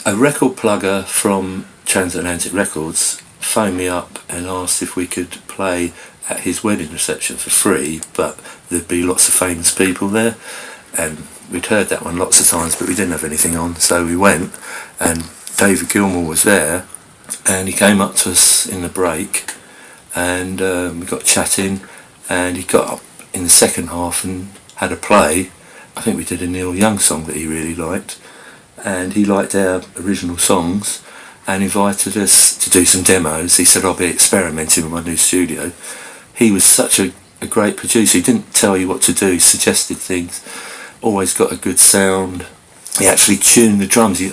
A record plugger from Transatlantic Records phoned me up and asked if we could play at his wedding reception for free, but there'd be lots of famous people there, and we'd heard that one lots of times, but we didn't have anything on, so we went, and David Gilmour was there, and he came up to us in the break, and we got chatting, and he got up in the second half and had a play. I think we did a Neil Young song that he really liked, and he liked our original songs and invited us to do some demos. He said, I'll be experimenting with my new studio. He was such a great producer. He didn't tell you what to do, he suggested things, always got a good sound. He actually tuned the drums. He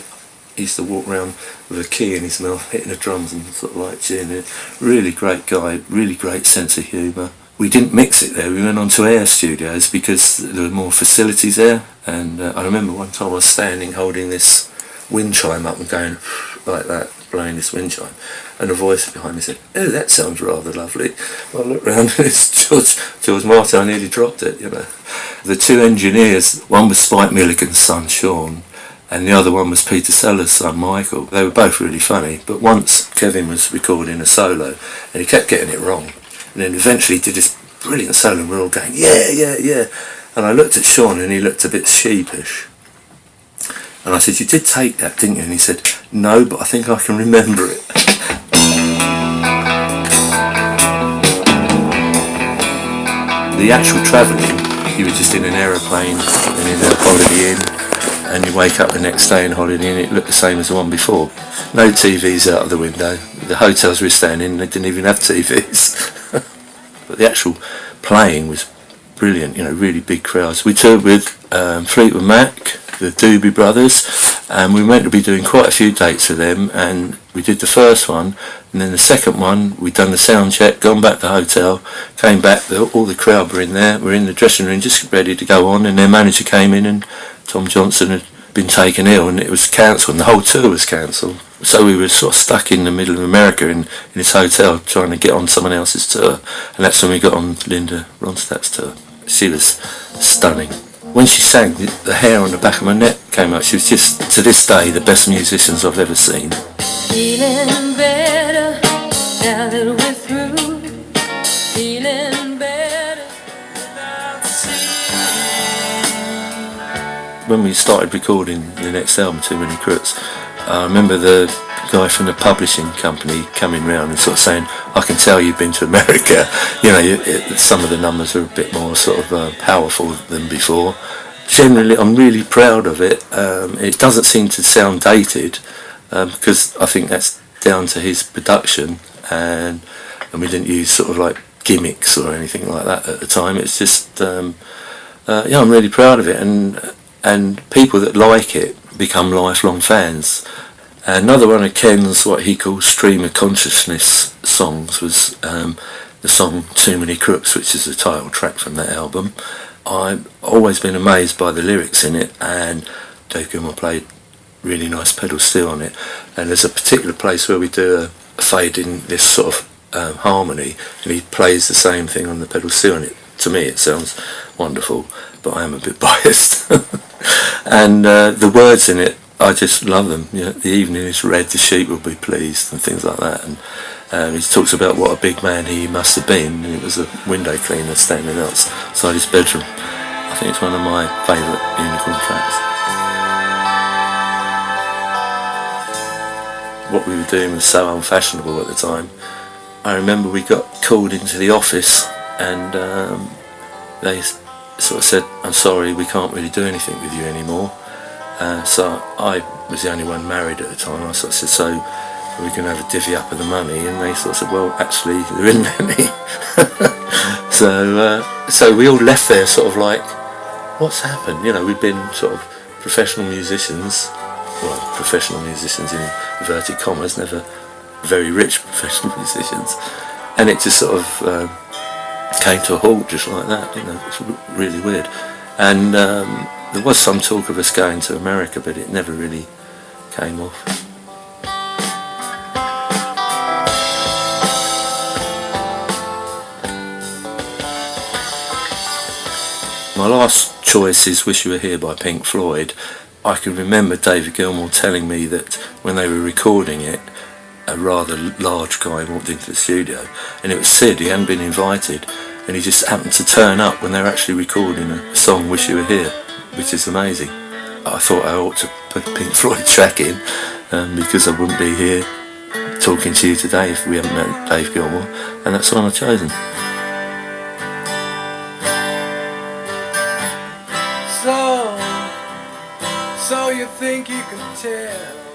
used to walk around with a key in his mouth hitting the drums and sort of like tuning it. Really great guy, really great sense of humour. We didn't mix it there, we went on to Air Studios because there were more facilities there, and I remember one time I was standing holding this wind chime up and going like that, blowing this wind chime, and a voice behind me said, oh, that sounds rather lovely. Well, I looked round and it's George Martin. I nearly dropped it, you know. The two engineers, one was Spike Milligan's son Sean, and the other one was Peter Sellers' son Michael. They were both really funny, but once Kevin was recording a solo and he kept getting it wrong, and then eventually he did this brilliant solo and we're all going, yeah, yeah, yeah. And I looked at Sean and he looked a bit sheepish. And I said, you did take that, didn't you? And he said, no, but I think I can remember it. The actual travelling, you were just in an aeroplane and in a Holiday Inn, and you wake up the next day in Holiday Inn, it looked the same as the one before. No TVs out of the window. The hotels we were staying in, they didn't even have TVs. But the actual playing was brilliant, you know, really big crowds. We toured with Fleetwood Mac, the Doobie Brothers, and we were meant to be doing quite a few dates with them, and we did the first one, and then the second one we'd done the sound check, gone back to the hotel, came back, all the crowd were in there, we're in the dressing room just ready to go on, and their manager came in and Tom Johnson had been taken ill and it was cancelled, and the whole tour was cancelled. So we were sort of stuck in the middle of America in this hotel trying to get on someone else's tour, and that's when we got on Linda Ronstadt's tour. She was stunning. When she sang, the hair on the back of my neck came out. She was just, to this day, the best musicians I've ever seen. Feeling better now that we're through. Feeling better without seeing. When we started recording the next album, Too Many Crooks, I remember the guy from the publishing company coming round and sort of saying, I can tell you've been to America. You know, some of the numbers are a bit more sort of powerful than before. Generally, I'm really proud of it. It doesn't seem to sound dated because I think that's down to his production, and we didn't use sort of like gimmicks or anything like that at the time. It's just, yeah, I'm really proud of it, and people that like it become lifelong fans. Another one of Ken's, what he calls stream of consciousness songs, was the song Too Many Crooks, which is the title track from that album. I've always been amazed by the lyrics in it, and Dave Gilmour played really nice pedal steel on it, and there's a particular place where we do a fade in this sort of harmony, and he plays the same thing on the pedal steel, and to me it sounds wonderful, but I am a bit biased. And the words in it, I just love them. You know, the evening is red, the sheep will be pleased, and things like that. And he talks about what a big man he must have been. And it was a window cleaner standing outside his bedroom. I think it's one of my favourite Unicorn tracks. What we were doing was so unfashionable at the time. I remember we got called into the office, and they sort of said, I'm sorry, we can't really do anything with you anymore. So I was the only one married at the time. I sort of said, so we're going to have a divvy up of the money, and they sort of said, well, actually there isn't any. So we all left there sort of like, what's happened? You know, we'd been sort of professional musicians, well, professional musicians in inverted commas, never very rich professional musicians, and it just sort of came to a halt just like that. You know, it's really weird. And there was some talk of us going to America, but it never really came off. My last choice is Wish You Were Here by Pink Floyd, I can remember David Gilmour telling me that when they were recording it, a rather large guy walked into the studio, and it was Sid. He hadn't been invited, and he just happened to turn up when they were actually recording a song, Wish You Were Here, which is amazing. I thought I ought to put a Pink Floyd track in, because I wouldn't be here talking to you today if we hadn't met Dave Gilmour, and that's the one I've chosen. So you think you can tell